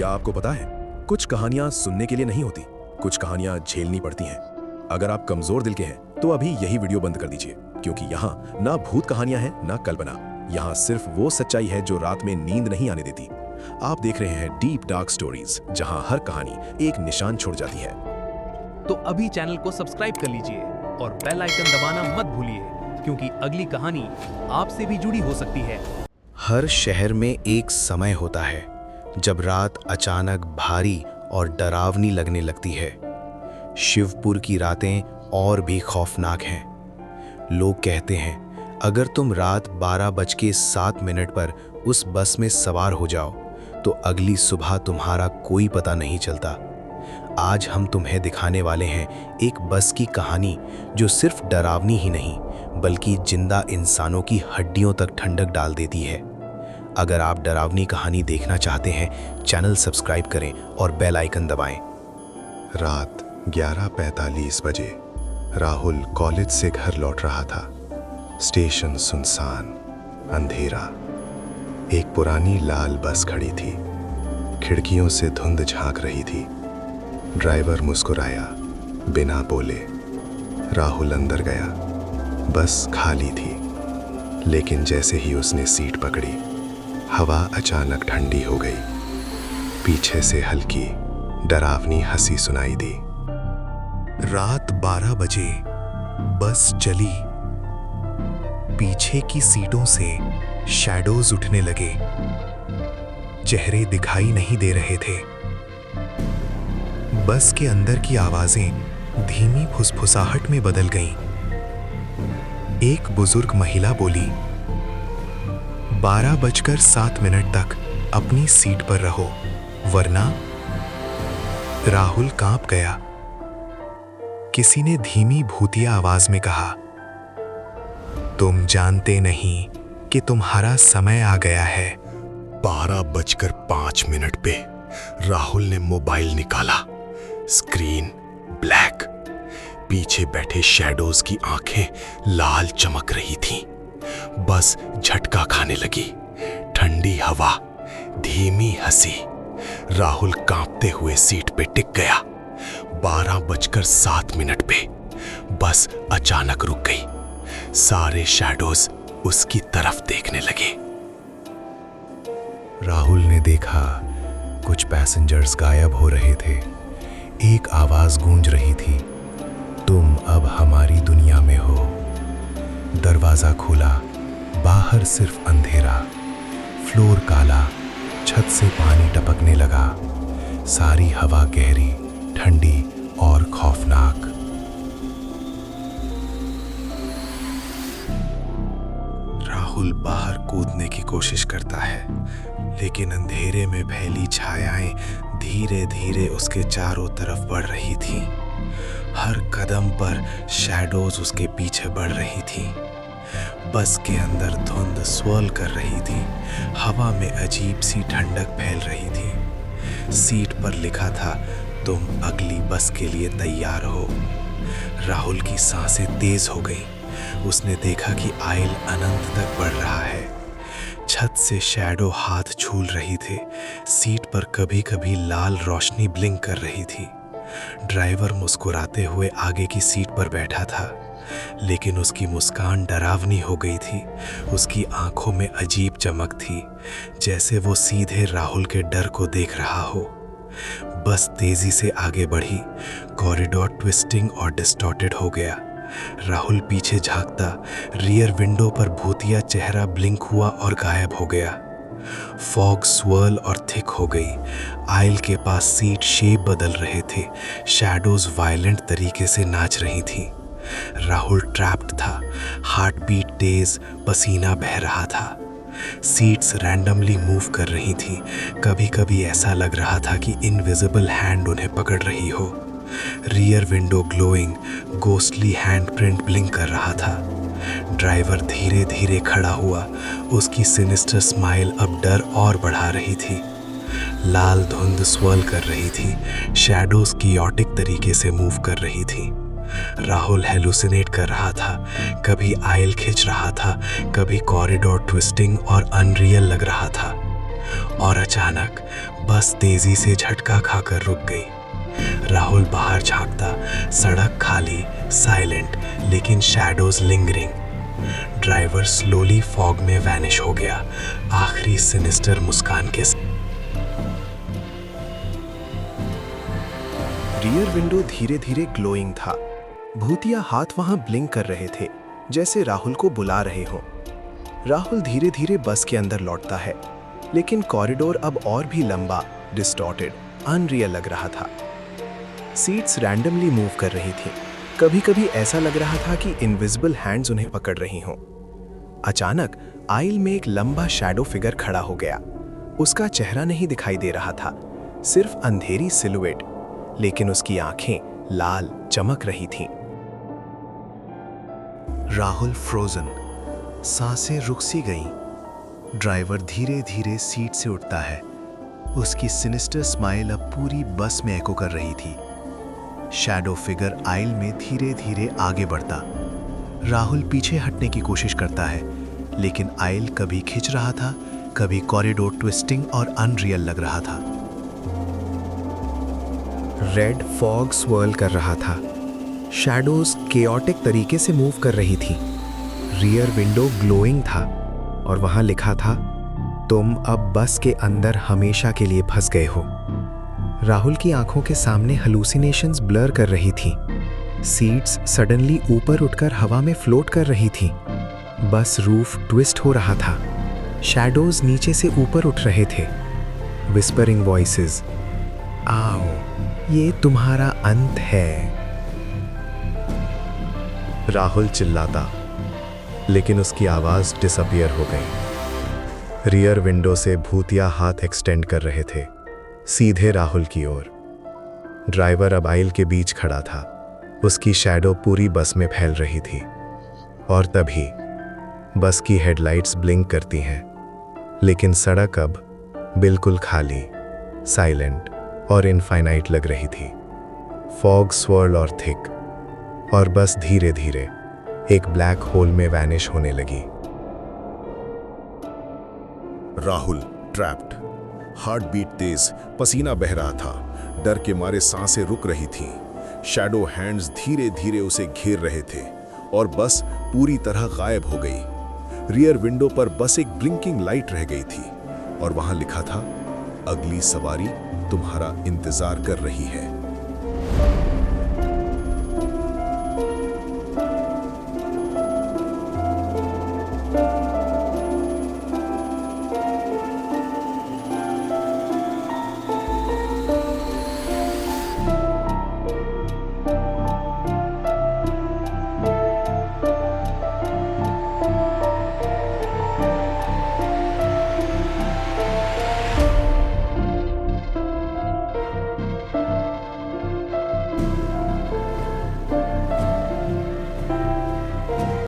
क्या आपको पता है, कुछ कहानियां सुनने के लिए नहीं होती, कुछ कहानियां झेलनी पड़ती हैं। अगर आप कमजोर दिल के हैं तो अभी यही वीडियो बंद कर दीजिए, क्योंकि यहाँ ना भूत कहानियां हैं ना कल्पना। यहाँ सिर्फ वो सच्चाई है जो रात में नींद नहीं आने देती। आप देख रहे हैं डीप डार्क स्टोरीज, जहां हर कहानी एक निशान छोड़ जाती है। तो अभी चैनल को सब्सक्राइब कर लीजिए और बेल आइकन दबाना मत भूलिए, क्योंकि अगली कहानी आपसे भी जुड़ी हो सकती है। हर शहर में एक समय होता है जब रात अचानक भारी और डरावनी लगने लगती है। शिवपुर की रातें और भी खौफनाक हैं। लोग कहते हैं अगर तुम रात 12:07 पर उस बस में सवार हो जाओ तो अगली सुबह तुम्हारा कोई पता नहीं चलता। आज हम तुम्हें दिखाने वाले हैं एक बस की कहानी जो सिर्फ डरावनी ही नहीं बल्कि जिंदा इंसानों की हड्डियों तक ठंडक डाल देती है। अगर आप डरावनी कहानी देखना चाहते हैं, चैनल सब्सक्राइब करें और बेल आइकन दबाएं। रात 11:45 बजे राहुल कॉलेज से घर लौट रहा था। स्टेशन सुनसान, अंधेरा। एक पुरानी लाल बस खड़ी थी। खिड़कियों से धुंध झांक रही थी। ड्राइवर मुस्कुराया, बिना बोले। राहुल अंदर गया। बस खाली थी, लेकिन जैसे ही उसने सीट पकड़ी, हवा अचानक ठंडी हो गई। पीछे से हल्की डरावनी हंसी सुनाई दी। रात 12 बजे बस चली। पीछे की सीटों से शैडोज उठने लगे। चेहरे दिखाई नहीं दे रहे थे। बस के अंदर की आवाजें धीमी फुसफुसाहट में बदल गईं। एक बुजुर्ग महिला बोली, 12:07 तक अपनी सीट पर रहो, वरना। राहुल कांप गया। किसी ने धीमी भूतिया आवाज में कहा, तुम जानते नहीं कि तुम्हारा समय आ गया है। 12:05 पे राहुल ने मोबाइल निकाला। Screen black. पीछे बैठे शैडोज की आंखें लाल चमक रही थीं। बस झटका खाने लगी। ठंडी हवा, धीमी हंसी। राहुल कांपते हुए सीट पे टिक गया। 12:07 पे बस अचानक रुक गई। सारे शैडोज उसकी तरफ देखने लगे। राहुल ने देखा कुछ पैसेंजर्स गायब हो रहे थे। एक आवाज गूंज रही थी, तुम अब हमारी दुनिया में हो। दरवाजा खुला। बाहर सिर्फ अंधेरा। फ्लोर काला। छत से पानी टपकने लगा। सारी हवा गहरी, ठंडी और खौफनाक। राहुल बाहर कूदने की कोशिश करता है, लेकिन अंधेरे में फैली छायाएं धीरे धीरे उसके चारों तरफ बढ़ रही थीं। हर कदम पर शैडोज उसके पीछे बढ़ रही थीं। बस के अंदर धुंध स्वर्ल कर रही थी। हवा में अजीब सी ठंडक फैल रही थी। सीट पर लिखा था, तुम अगली बस के लिए तैयार हो। राहुल की सांसें तेज हो गईं। उसने देखा कि आयल अनंत तक बढ़ रहा है। छत से शैडो हाथ झूल रही थे। सीट पर कभी कभी लाल रोशनी ब्लिंक कर रही थी। ड्राइवर मुस्कुराते हुए आगे की सीट पर बैठा था, लेकिन उसकी मुस्कान डरावनी हो गई थी। उसकी आंखों में अजीब चमक थी, जैसे वो सीधे राहुल के डर को देख रहा हो। बस तेजी से आगे बढ़ी। कॉरिडोर ट्विस्टिंग और डिस्टॉर्टेड हो गया। राहुल पीछे झांकता। रियर विंडो पर भूतिया चेहरा ब्लिंक हुआ और गायब हो गया। फॉग स्वर्ल और थिक हो गई। आयल के पास सीट शेप बदल रहे थे। शैडोज वायलेंट तरीके से नाच रही थी। राहुल ट्रैप्ड था। हार्ट बीट तेज, पसीना बह रहा था। सीट्स रैंडमली मूव कर रही थी। कभी कभी ऐसा लग रहा था कि इनविजिबल हैंड उन्हें पकड़ रही हो। Rear window glowing, ghostly हैंडप्रिंट blink कर रहा था। ड्राइवर धीरे धीरे खड़ा हुआ। उसकी सिनिस्टर स्माइल अब डर और बढ़ा रही थी। लाल धुंध स्वर्ल कर रही थी। शैडोज कियोटिक तरीके से मूव कर रही थी। राहुल हेलुसिनेट कर रहा था। कभी आयल खिंच रहा था, कभी कॉरिडोर ट्विस्टिंग और अनरियल लग रहा था। और अचानक बस तेजी से झटका खाकर रुक गई। राहुल बाहर झांकता, सड़क खाली, साइलेंट, लेकिन shadows lingering. Driver slowly fog में वैनिश हो गया, आखिरी सिनिस्टर मुस्कान के साथ। रियर विंडो धीरे धीरे ग्लोइंग था। भूतिया हाथ वहां ब्लिंक कर रहे थे, जैसे राहुल को बुला रहे हों। राहुल धीरे धीरे बस के अंदर लौटता है, लेकिन कॉरिडोर अब और भी लंबा, डिस्टॉर्टेड, अनरियल लग रहा था। सीट्स रैंडमली मूव कर रही थी। कभी कभी ऐसा लग रहा था कि इनविजिबल हैंड्स उन्हें पकड़ रही हों। अचानक आइल में एक लंबा शैडो फिगर खड़ा हो गया। उसका चेहरा नहीं दिखाई दे रहा था, सिर्फ अंधेरी सिलुएट, लेकिन उसकी आंखें लाल चमक रही थीं। राहुल फ्रोजन, सांसें रुक सी गईं। ड्राइवर धीरे धीरे सीट से उठता है। उसकी सिनिस्टर स्माइल अब पूरी बस में एको कर रही थी। शैडो फिगर आइल में धीरे धीरे आगे बढ़ता। राहुल पीछे हटने की कोशिश करता है, लेकिन आइल कभी खिंच रहा था, कभी कॉरिडोर ट्विस्टिंग और अनरियल लग रहा था। रेड फॉग स्वर्ल कर रहा था। शैडोज केओटिक तरीके से मूव कर रही थी। रियर विंडो ग्लोइंग था और वहां लिखा था, तुम अब बस के अंदर हमेशा के लिए फंस गए हो। राहुल की आंखों के सामने हेलुसिनेशंस ब्लर कर रही थी। सीट्स सडनली ऊपर उठकर हवा में फ्लोट कर रही थी। बस रूफ ट्विस्ट हो रहा था। शैडोज नीचे से ऊपर उठ रहे थे। विस्परिंग वॉइसेस, आओ, ये तुम्हारा अंत है। राहुल चिल्लाता, लेकिन उसकी आवाज डिसअपियर हो गई। रियर विंडो से भूतिया हाथ एक्सटेंड कर रहे थे, सीधे राहुल की ओर। ड्राइवर अब आइल के बीच खड़ा था। उसकी शैडो पूरी बस में फैल रही थी। और तभी बस की हेडलाइट्स ब्लिंक करती हैं, लेकिन सड़क अब बिल्कुल खाली, साइलेंट और इनफाइनाइट लग रही थी। फॉग स्वर्ल और थिक, और बस धीरे धीरे एक ब्लैक होल में वैनिश होने लगी। राहुल ट्रैप्ड, हार्ट बीट तेज, पसीना बह रहा था, डर के मारे सांसें रुक रही थीं। शैडो हैंड्स धीरे धीरे उसे घेर रहे थे और बस पूरी तरह गायब हो गई। रियर विंडो पर बस एक ब्लिंकिंग लाइट रह गई थी और वहां लिखा था, अगली सवारी तुम्हारा इंतजार कर रही है।